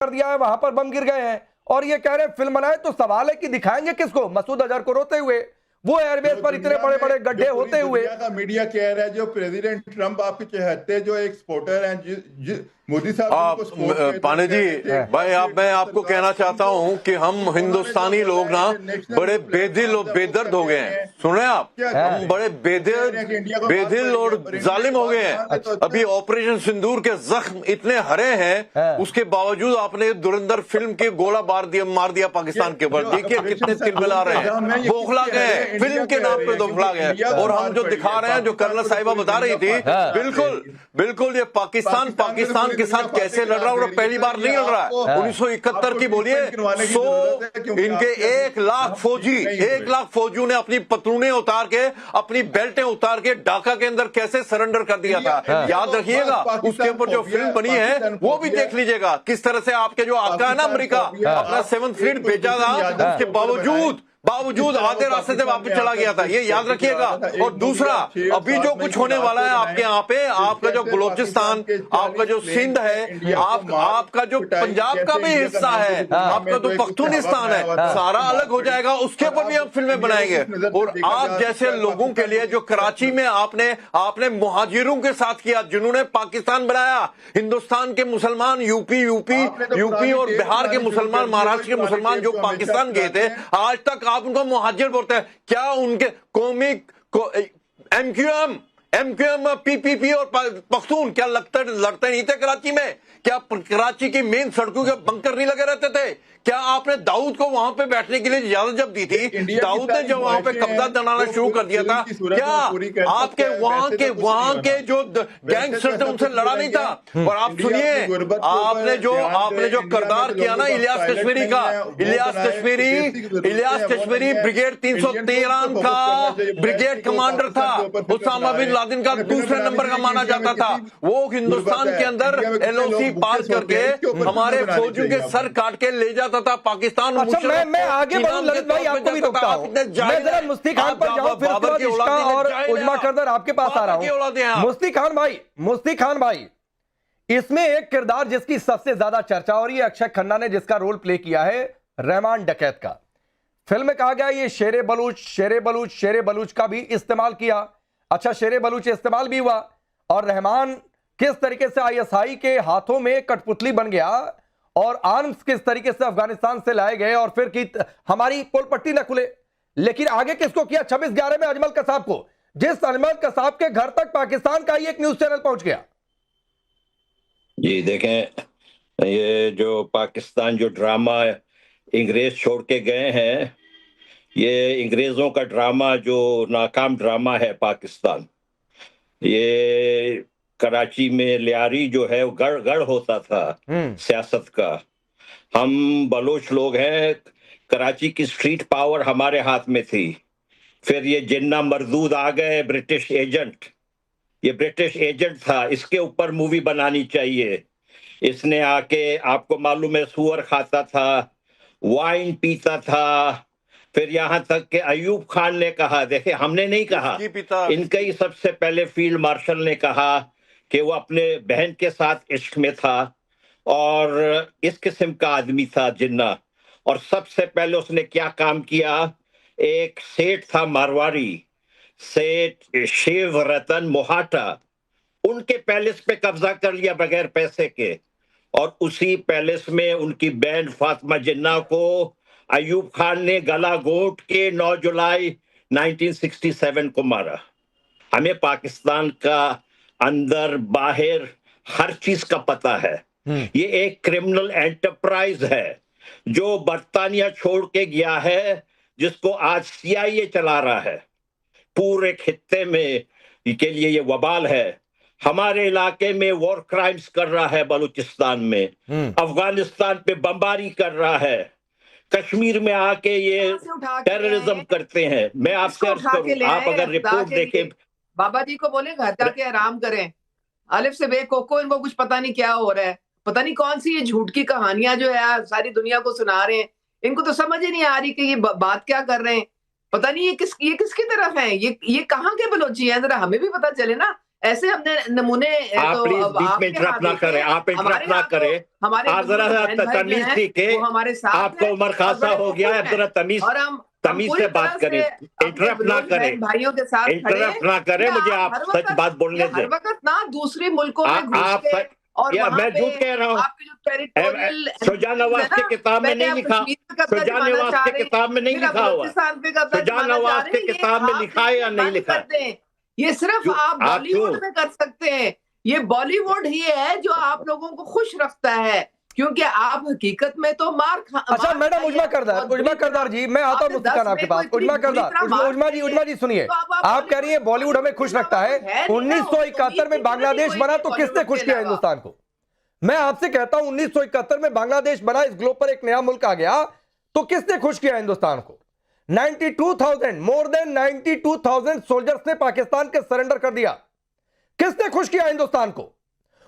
कर दिया है, वहां पर बम गिर गए हैं और ये कह रहे हैं फिल्म बनाए। तो सवाल है कि दिखाएंगे किसको? मसूद अजहर को रोते हुए, वो एयरबेस पर इतने बड़े बड़े गड्ढे होते हुए। मीडिया कह रहा है जो प्रेसिडेंट ट्रंप आपके चहेते जो एक सपोर्टर हैं, मोदी साहब पांडे जी भाई, मैं आपको कहना चाहता हूं कि हम हिंदुस्तानी लोग ना बड़े बेदर्द हो गए हैं। सुने आप, हम बड़े बेदिल और जालिम हो गए हैं। अभी ऑपरेशन सिंदूर के जख्म इतने हरे हैं, उसके बावजूद आपने धुरंधर फिल्म के गोला मार दिया पाकिस्तान के ऊपर। देखिए कितने तिलमिला रहे हैं, बौखला गए, फिल्म के नाम पे बौखला गए। और हम जो दिखा रहे हैं, जो कर्नल साहिबा बता रही थी, बिल्कुल ये पाकिस्तान के साथ कैसे लड़ रहा है, और पहली बार नहीं लड़ रहा है। 1971 की बोलिए, इनके 1 लाख फौजियों ने अपनी पतलूनें उतार के, अपनी बेल्टें उतार के ढाका के अंदर कैसे सरेंडर कर दिया था। याद रखिएगा, उसके ऊपर जो फिल्म बनी है वो भी देख लीजिएगा, किस तरह से आपके जो आका है ना अमेरिका, अपना 7th फ्लीट भेजा था, उसके बावजूद आधे रास्ते से वापस चला गया था। ये याद रखिएगा। और दूसरा, अभी जो कुछ होने वाला है आपके यहाँ पे, आपका जो बलूचिस्तान, आपका जो सिंध है, आपका जो पंजाब का भी हिस्सा है, आपका तो पख्तूनिस्तान है, सारा अलग हो जाएगा। उसके ऊपर भी हम फिल्में बनाएंगे। और आप जैसे लोगों के लिए, जो कराची में आपने मुहाजिरों के साथ किया, जिन्होंने पाकिस्तान बनाया, हिंदुस्तान के मुसलमान यूपी और बिहार के मुसलमान, महाराष्ट्र के मुसलमान जो पाकिस्तान गए थे, आज तक आप उनको मुहाजिर बोलते हैं। क्या उनके कौमी एमक्यूएम पीपीपी और पख्तून क्या लड़ते नहीं थे कराची में? क्या कराची की मेन सड़कों के बंकर नहीं लगे रहते थे? क्या आपने दाऊद को वहां पे बैठने के लिए इजाजत जब दी थी, दाऊद ने जब वहां पे कब्जा जमाना शुरू कर दिया था, क्या आपके वहां के जो गैंगस्टर थे उनसे लड़ा नहीं था? और आप सुनिए, आपने जो करदार किया ना इलियास कश्मीरी ब्रिगेड 313 का ब्रिगेड कमांडर था, उसामा बिन लादेन का दूसरे नंबर का माना जाता था। वो हिंदुस्तान के अंदर LOC पास करके हमारे फौजियों के सर काट के ले जाता था पाकिस्तान। अच्छा, मैं आगे बढ़ूं ललित भाई, आपको भी रोकता हूं। मैं जरा मुफ्ती खान पर जाऊं, फिर उसके बाद इश्का और उजमा करदर आपके पास आ रहा हूं। मुफ्ती खान भाई, इसमें एक किरदार जिसकी सबसे ज्यादा चर्चा हो रही है, अक्षय खन्ना ने जिसका रोल प्ले किया है, रहमान डकैत का। फिल्म में कहा गया ये शेरे बलूच का भी इस्तेमाल किया। अच्छा, शेरे बलूच इस्तेमाल भी हुआ, और रहमान किस तरीके से ISI के हाथों में कठपुतली बन गया, और आर्म्स किस तरीके से अफगानिस्तान से लाए गए, और फिर की हमारी पोल पट्टी न खुले। लेकिन आगे किसको किया? 26/11 में अजमल कसाब को, जिस अजमल कसाब के घर तक पाकिस्तान का ही एक न्यूज चैनल पहुंच गया। जी देखें, ये जो पाकिस्तान जो ड्रामा अंग्रेज छोड़ के गए हैं, ये अंग्रेजों का ड्रामा जो नाकाम ड्रामा है पाकिस्तान। ये कराची में लियारी जो है वो गढ़ होता था सियासत का। हम बलोच लोग हैं, कराची की स्ट्रीट पावर हमारे हाथ में थी। फिर ये जिन्ना मरदूद आ गए, ब्रिटिश एजेंट, ये ब्रिटिश एजेंट था, इसके ऊपर मूवी बनानी चाहिए। इसने आके, आपको मालूम है, सुअर खाता था, वाइन पीता था। फिर यहाँ तक कि अयूब खान ने कहा, देखे हमने नहीं कहा, इनका ही सबसे पहले फील्ड मार्शल ने कहा कि वो अपने बहन के साथ इश्क में था, और इस किस्म का आदमी था जिन्ना। और सबसे पहले उसने क्या काम किया, एक सेठ था मारवाड़ी, सेठ शिव रतन मोहाटा, उनके पैलेस पे कब्जा कर लिया बगैर पैसे के, और उसी पैलेस में उनकी बहन फातिमा जिन्ना को अयूब खान ने गला घोंट के 9 जुलाई 1967 को मारा। हमें पाकिस्तान का अंदर बाहर हर चीज का पता है। ये एक क्रिमिनल एंटरप्राइज है जो बर्तानिया छोड़ के गया है, जिसको आज CIA चला रहा है। पूरे खित्ते में के लिए ये वबाल है। हमारे इलाके में वॉर क्राइम्स कर रहा है, बलूचिस्तान में, अफगानिस्तान पे बमबारी कर रहा है, कश्मीर में आके ये टेररिज्म करते हैं। मैं आपसे अर्ज करूं, आप अगर रिपोर्ट देखें, बाबा जी को बोले घर जाके आराम करें, अलिफ से बे कोको, इनको कुछ पता नहीं क्या हो रहा है, पता नहीं कौन सी ये झूठ की कहानियां जो है सारी दुनिया को सुना रहे हैं। इनको तो समझ ही नहीं आ रही कि ये बात क्या कर रहे हैं। पता नहीं ये किसकी तरफ है, ये कहाँ के बलोची हैं, जरा हमें भी पता चले ना। ऐसे हमने नमूने आप तो प्लीज अब बीच में आपके इंटरप्ट हाथ ना देखे करें, आप हमारे इंटरप्ट ना यहाँ तो करें। हमारे आप जरा बुजुर्ग बहन भाई तमीज जो हैं, सीखे, वो हमारे साथ आपको हैं उम्र और खासा बड़े हो गया है, खुश जरा हैं। तमीज और हम तमीज पूरी से तरह बात करें, से अपने इंटरप्ट ना बुजुर्ग करें, बहन भाइयों के साथ खड़े इंटरप्ट ना करें या मुझे, आप आप हर सच बात बोलने हर दें। वक्त ना दूसरे मुल्कों में घुस आप के सच, और या वहां मैं पे झूठ कह रहा हूँ? आपके जो टेरिटोरियल शुजा नवाज की किताब में पहले नहीं आप लिखा, कश्मीर पे कब्जा शुजा जमाना नवाज चाह की रहे हैं, किताब में नहीं फिर आप लिखा हुआ, बलूचिस्तान पे कब्जा शुजा जमाना चाह नवाज रहे की हैं। ये किताब में आप लिखा है या नहीं बंद लिखा? कर दें। ये सिर्फ क्यों आप आप बॉलीवुड क्यों में कर सकते हैं। ये बॉलीवुड ही है जो आप लोगों को खुश रखता है, क्योंकि आप हकीकत में तो अच्छा मैडम उजमा करदार जी, मैं आता हूं मुफ्ती खान आपके पास। उजमा करदार, उजमा जी सुनिए, आप कह रही है बॉलीवुड हमें खुश रखता है। 1971 में बांग्लादेश बना तो किसने खुश किया हिंदुस्तान को? मैं आपसे कहता हूं 1971 में बांग्लादेश बना, इस ग्लोब पर एक नया मुल्क आ गया, तो किसने खुश किया हिंदुस्तान को? 92,000 मोर देन 92,000 सोल्जर्स ने पाकिस्तान के सरेंडर कर दिया। किसने खुश किया हिंदुस्तान को?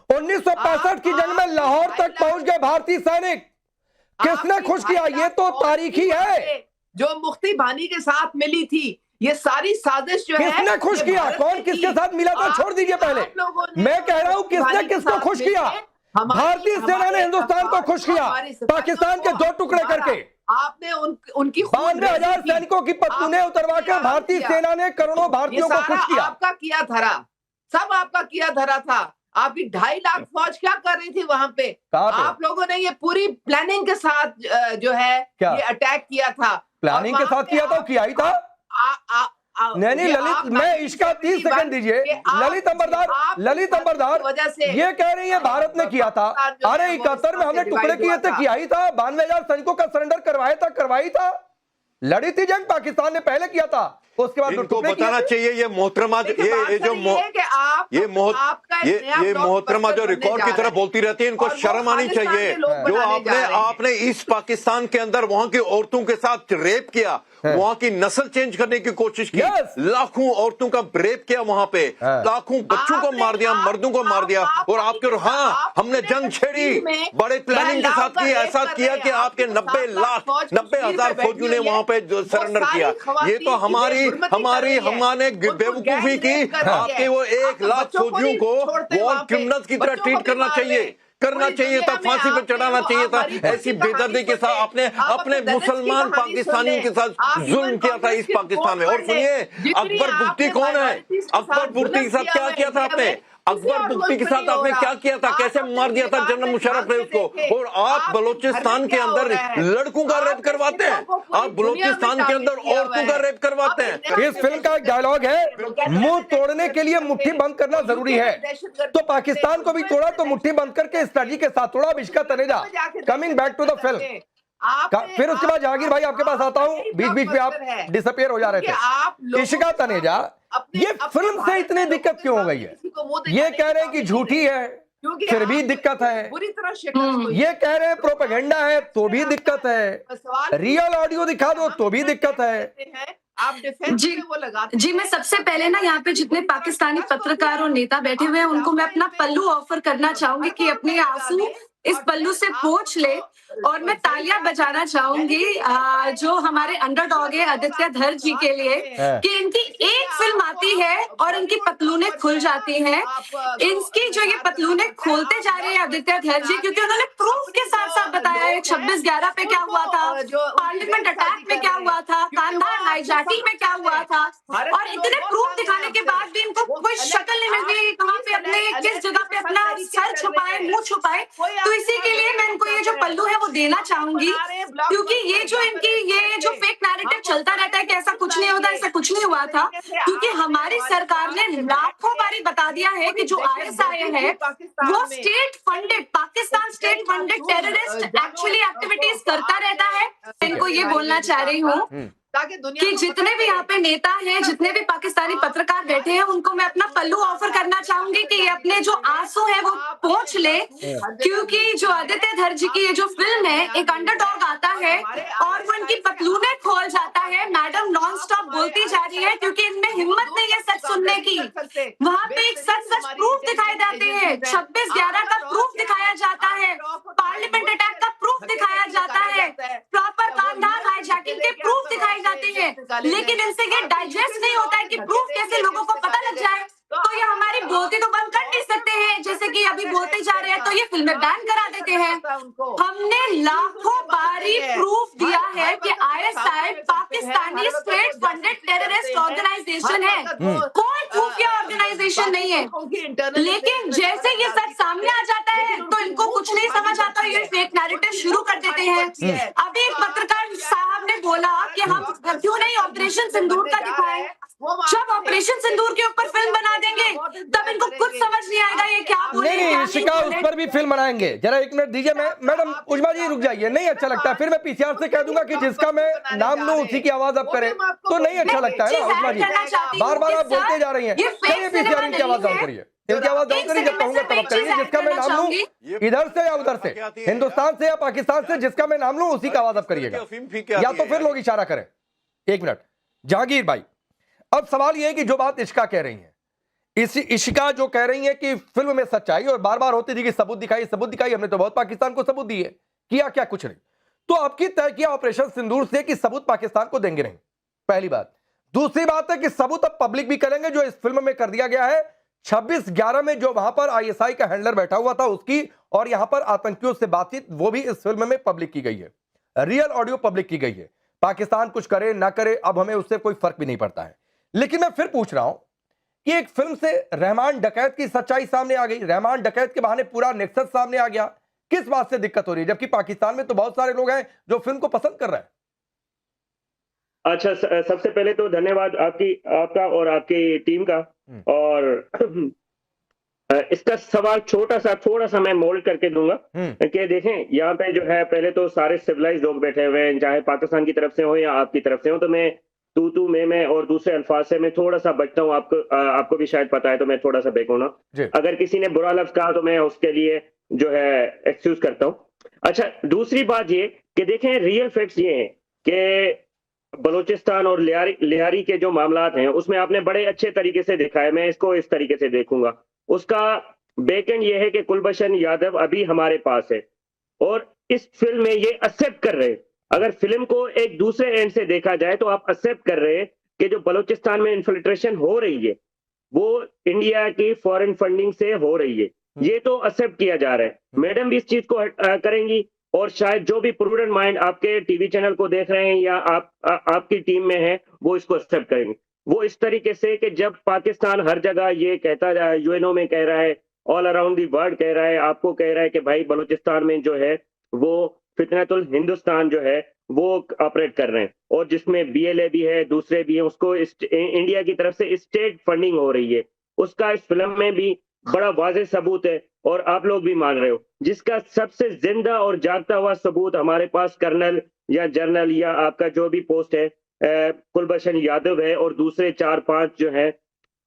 1965 की जंग में लाहौर तक पहुंच गए भारतीय सैनिक। किसने खुश किया? ये तो तारीखी है। जो मुफ्ती भानी के साथ मिली थी, ये सारी साजिश जो है किसने खुश किया? कौन किसके साथ मिला था छोड़ दीजिए पहले, मैं कह रहा हूं किसने किसको खुश किया? भारतीय सेना ने हिंदुस्तान को खुश किया, पाकिस्तान के 2 टुकड़े करके। आपने उनकी 92,000 सैनिकों की पतलूनें उतरवाकर भारतीय सेना ने करोड़ों भारतीयों को खुश किया। आपका किया धरा, सब आपका किया धरा था। आपकी 2.5 लाख फौज क्या कर रही थी वहां पे? आप लोगों ने ये पूरी प्लानिंग के साथ जो है ये अटैक किया था। प्लानिंग के साथ किया था, किया ही था। नहीं ललित, मैं इसका 30 सेकंड दीजिए। ललित अंबरदार वजह से ये कह रही है भारत ने किया था। अरे 71 में हमने टुकड़े किए थे, किया ही था। 92,000 सैनिकों का सरेंडर करवाई था। लड़ी थी जंग, पाकिस्तान ने पहले किया था, उसके बाद इनको बताना चाहिए ये मोहतरमा, ये मोहतरमा जो रिकॉर्ड की तरह बोलती रहती है, इनको शर्म आनी चाहिए। जो आपने इस पाकिस्तान के अंदर वहां की औरतों के साथ रेप किया, वहां की नस्ल चेंज करने की कोशिश की, लाखों औरतों का रेप किया वहां पे, लाखों बच्चों को मार दिया, मर्दों को मार दिया। और आपके हमने जंग छेड़ी, बड़े प्लानिंग के साथ की, ऐसा किया कि आपके 90,000 फौजियों ने वहां पे सरेंडर किया। ये तो हमने बेवकूफी की। आपके वो 1 लाख फौजियों को वॉर क्रिमिनल्स की तरह ट्रीट करना चाहिए था, फांसी पे चढ़ाना चाहिए था। ऐसी बेदर्दी के साथ आपने अपने मुसलमान पाकिस्तानियों के साथ जुल्म किया था इस पाकिस्तान में। और सुनिए, अकबर बुख्ती कौन है? अकबर बुख्ती के साथ क्या किया था आपने? अकबर बुख्ती के साथ आपने क्या किया था? कैसे मार दिया था जनरल मुशर्रफ ने उसको? और आप बलोचिस्तान के अंदर लड़कों का रेप करवाते हैं, आप बलोचिस्तान के अंदर औरतों का रेप करवाते हैं। इस फिल्म का एक डायलॉग है, मुंह तोड़ने के लिए मुट्ठी बंद करना जरूरी है। तो पाकिस्तान को भी तोड़ा तो मुट्ठी बंद करके स्ट्रेटजी के साथ तोड़ा। Ishka Taneja, coming back to the film. फिर उसके बाद जहांगीर भाई आपके पास आता हूं, बीच में आप डिसअपियर हो जा रहे थे। इश्का तनेजा, ये फिल्म से इतनी दिक्कत क्यों हो गई है? ये कह रहे हैं कि झूठी है, फिर भी दिक्कत है। ये कह रहे हैं प्रोपेगेंडा है, तो भी दिक्कत है। रियल ऑडियो दिखा दो तो भी दिक्कत है। जी मैं सबसे पहले ना यहाँ पे जितने पाकिस्तानी पत्रकार और नेता बैठे हुए हैं उनको मैं अपना पल्लू ऑफर करना चाहूंगी कि अपने आंसू इस पल्लू से पोंछ ले, और मैं तालियां बजाना चाहूंगी जो हमारे अंडरडॉग है आदित्य धर जी के लिए, कि इनकी एक फिल्म आती है और इनकी पतलूनें खुल जाती हैं। इनकी जो ये पतलूनें खोलते जा रहे हैं आदित्य धर जी, क्योंकि उन्होंने प्रूफ के साथ साथ बताया है 26/11 पे क्या हुआ था, पार्लियामेंट अटैक में क्या हुआ था, कांधार हाईजैकिंग में क्या हुआ था, और इतने प्रूफ दिखाने के बाद भी इनको कोई शक्ल नहीं मिल रही कहाँ पे अपने किस जगह पे अपना सर छुपाए, मुंह छुपाए। तो इसी के लिए मैं इनको ये जो पल्लू है वो देना चाहूंगी, क्योंकि ये जो फेक नैरेटिव चलता रहता है कि ऐसा कुछ नहीं होता, ऐसा कुछ नहीं हुआ था, क्योंकि हमारी सरकार ने लाखों बारी बता दिया है कि जो ISI है वो state funded, Pakistan state funded terrorist actually activities करता रहता है। इनको ये बोलना चाह रही हूँ कि जितने भी यहाँ पे नेता हैं, जितने भी पाकिस्तानी पत्रकार बैठे हैं, उनको मैं अपना पल्लू ऑफर करना चाहूंगी कि ये अपने जो आंसू है वो पोंछ ले, क्योंकि जो आदित्य धर जी की ये जो फिल्म है, एक अंडरडॉग आता है और वो इनकी पतलूनें खोल जाता है। मैडम नॉन स्टॉप बोलती जा रही है क्योंकि इनमें हिम्मत नहीं है सच सुनने की। वहाँ पे एक सच प्रूफ दिखाए जाते हैं, 26/11 का प्रूफ दिखाया जाता है, पार्लियामेंट अटैक का प्रूफ दिखाया जाता है, प्रॉपर कांधार हाईजैकिंग के प्रूफ दिखाए जाते हैं, लेकिन इनसे ये डाइजेस्ट नहीं होता है कि प्रूफ कैसे लोगों को पता लग जाए। तो ये हमारी लाखों बारी प्रूफ दिया है कि ISI Pakistani state funded terrorist organisation है, कोई खुफिया ऑर्गेनाइजेशन नहीं है। लेकिन जैसे ये सच सामने आ जाता है तो इनको कुछ नहीं समझ आता, ये फेक नैरेटिव शुरू कर देते हैं। अभी एक पत्रकार साहब ने बोला कि हम क्यों नहीं ऑपरेशन सिंदूर का दिखाएं। जब ऑपरेशन सिंदूर के ऊपर फिल्म बना देंगे तब इनको कुछ समझ नहीं आएगा ये क्या बोले। नहीं, इशिका उस पर भी फिल्म बनाएंगे। जरा एक मिनट दीजिए, मैं मैडम उजमा जी रुक जाइए, नहीं अच्छा लगता। फिर मैं पीसीआर से कह दूंगा कि जिसका मैं नाम लूं उसी की आवाज अब करें, तो नहीं अच्छा लगता है ना उजमा जी। बार बार आप बोलते जा रही हैं। चलिए पीसीआर इनकी आवाज डाउन करिए, इनकी आवाज डाउन करिए, जब कहूंगा तब करिए। जिसका मैं नाम लूं इधर से या उधर से, हिंदुस्तान से या पाकिस्तान से, जिसका मैं नाम लूं उसी का आवाज अब करिएगा, या तो फिर लोग इशारा करें। एक मिनट जहांगीर भाई, अब सवाल यह है कि जो बात इशिका कह रही है, इशिका जो कह रही है कि फिल्म में सच्चाई, और बार बार होती थी कि सबूत दिखाई सबूत दिखाई, हमने तो बहुत पाकिस्तान को सबूत दिए, किया क्या? कुछ नहीं। तो आपकी तय किया ऑपरेशन सिंदूर से कि सबूत पाकिस्तान को देंगे नहीं, पहली बात। दूसरी बात है कि सबूत अब पब्लिक भी करेंगे, जो इस फिल्म में कर दिया गया है 26/11 में जो वहां पर आईएसआई का हैंडलर बैठा हुआ था उसकी, और यहां पर आतंकियों से बातचीत, वो भी इस फिल्म में पब्लिक की गई है, रियल ऑडियो पब्लिक की गई है। पाकिस्तान कुछ करे ना करे, अब हमें उससे कोई फर्क भी नहीं पड़ता है। लेकिन मैं फिर पूछ रहा हूं कि एक फिल्म से रहमान डकैत की सच्चाई सामने आ गई, रहमान डकैत के बहाने पूरा नेक्सस सामने आ गया, किस बात से दिक्कत हो रही है? जबकि पाकिस्तान में तो बहुत सारे लोग हैं जो फिल्म को पसंद कर रहे हैं। अच्छा, सबसे पहले तो धन्यवाद आपका और आपकी टीम का। और इसका सवाल छोटा सा थोड़ा सा मैं मोल्ड करके दूंगा कि देखें, यहाँ पे जो है पहले तो सारे सिविलाइज लोग बैठे हुए हैं, चाहे पाकिस्तान की तरफ से हो या आपकी तरफ से हो, तो मैं तू मैं और दूसरे अल्फाज से मैं थोड़ा सा बचता हूँ। आपको भी शायद पता है, तो मैं थोड़ा सा बेकूना। अगर किसी ने बुरा लफ्ज कहा तो मैं उसके लिए जो है एक्सक्यूज करता हूँ। अच्छा, दूसरी बात ये कि देखें, रियल फैक्ट्स ये हैं कि बलूचिस्तान और लियारी के जो मामलात हैं उसमें आपने बड़े अच्छे तरीके से देखा है, मैं इसको इस तरीके से देखूंगा। उसका बैकएंड ये है कि कुलभूषण यादव अभी हमारे पास है और इस फिल्म में ये एक्सेप्ट कर रहे हैं। अगर फिल्म को एक दूसरे एंड से देखा जाए तो आप एक्सेप्ट कर रहे हैं कि जो बलूचिस्तान में इन्फिल्ट्रेशन हो रही है वो इंडिया की फॉरेन फंडिंग से हो रही है, ये तो एक्सेप्ट किया जा रहा है। मैडम भी इस चीज को करेंगी, और शायद जो भी प्रूडेंट माइंड आपके टीवी चैनल को देख रहे हैं या आपकी टीम में है वो इसको एक्सेप्ट करेंगे। वो इस तरीके से कि जब पाकिस्तान हर जगह ये कहता रहा है, यूएनओ में कह रहा है, ऑल अराउंड दी वर्ल्ड कह रहा है, आपको कह रहा है कि भाई बलूचिस्तान में जो है वो फितनतुल हिंदुस्तान जो है वो ऑपरेट कर रहे हैं, और जिसमें बीएलए भी है, दूसरे भी है, उसको इंडिया की तरफ से स्टेट फंडिंग हो रही है, उसका इस फिल्म में भी बड़ा वाज़ेह सबूत है और आप लोग भी मान रहे हो। जिसका सबसे जिंदा और जागता हुआ सबूत हमारे पास कर्नल या जनरल या आपका जो भी पोस्ट है कुलभूषण यादव है, और दूसरे 4-5 जो है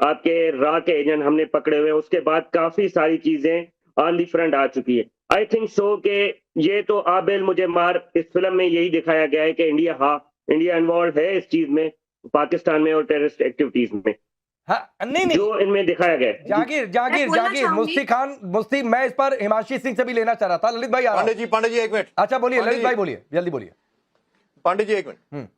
आपके रा के एजेंट हमने पकड़े हुए हैं। उसके बाद काफी सारी चीजें ऑन दी फ्रंट आ चुकी है। आई थिंक सो कि ये तो आबेल मुझे मार, इस फिल्म में यही दिखाया गया है कि इंडिया इन्वॉल्व है इस चीज में, पाकिस्तान में और टेररिस्ट एक्टिविटीज में। हाँ, नहीं जो इनमें दिखाया गया है। जागीर मुफ्ती, मैं इस पर हिमांशी सिंह से भी लेना चाह रहा था। ललित भाई पांडे जी 1 मिनट। अच्छा बोलिए ललित भाई, बोलिए जल्दी बोलिए। पांडे जी 1 मिनट।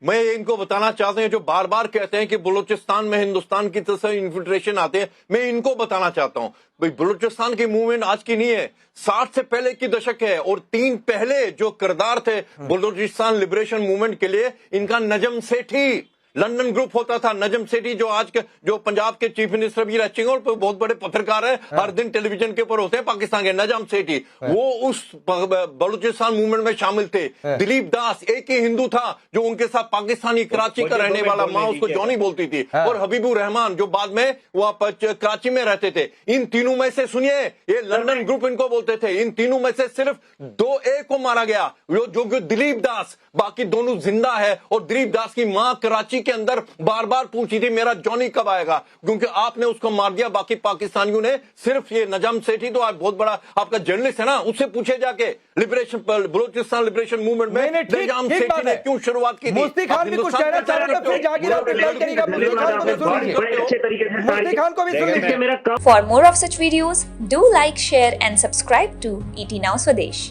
मैं इनको बताना चाहते हैं जो बार बार कहते हैं कि बलूचिस्तान में हिंदुस्तान की तरफ से इन्फिल्ट्रेशन आते हैं, मैं इनको बताना चाहता हूं भाई बलूचिस्तान की मूवमेंट आज की नहीं है, 60 से पहले की दशक है। और 3 पहले जो किरदार थे बलूचिस्तान लिबरेशन मूवमेंट के लिए, इनका नजम सेठी लंदन ग्रुप होता था। नजम सेठी जो आज के जो पंजाब के चीफ मिनिस्टर भी रह चुके हैं और बहुत बड़े पत्रकार हैं, हर दिन टेलीविजन के ऊपर होते हैं पाकिस्तान के। नजम सेठी वो उस बलूचिस्तान मूवमेंट में शामिल थे। दिलीप दास एक ही हिंदू था जो उनके साथ पाकिस्तानी कराची का रहने वाला, माँ उसको जॉनी बोलती थी, और हबीबुर रहमान जो बाद में वो कराची में रहते थे। इन तीनों में से सुनिए, ये लंदन ग्रुप इनको बोलते थे, इन तीनों में से सिर्फ 2 को मारा गया, जो दिलीप दास, बाकी दोनों जिंदा है। और दिलीप दास की माँ कराची के अंदर बार बार पूछी थी मेरा जॉनी कब आएगा, क्योंकि आपने उसको मार दिया। बाकी पाकिस्तानियों ने सिर्फ ये नजम सेठी, तो आप बहुत बड़ा आपका जर्नलिस्ट है ना, उससे पूछे जाके लिबरेशन बलूचिस्तान लिबरेशन मूवमेंट में नजम सेठी ने क्यों शुरुआत की थी। मुफ्ती खान भी कुछ कहना चाह रहे थे, फिर जागीर आप रिप्लाई करिएगा। मुफ्ती खान को भी सुन लीजिए, मुफ्ती खान को भी सुन लीजिए। For more of such videos, do like, share and subscribe to ET Now Swadesh.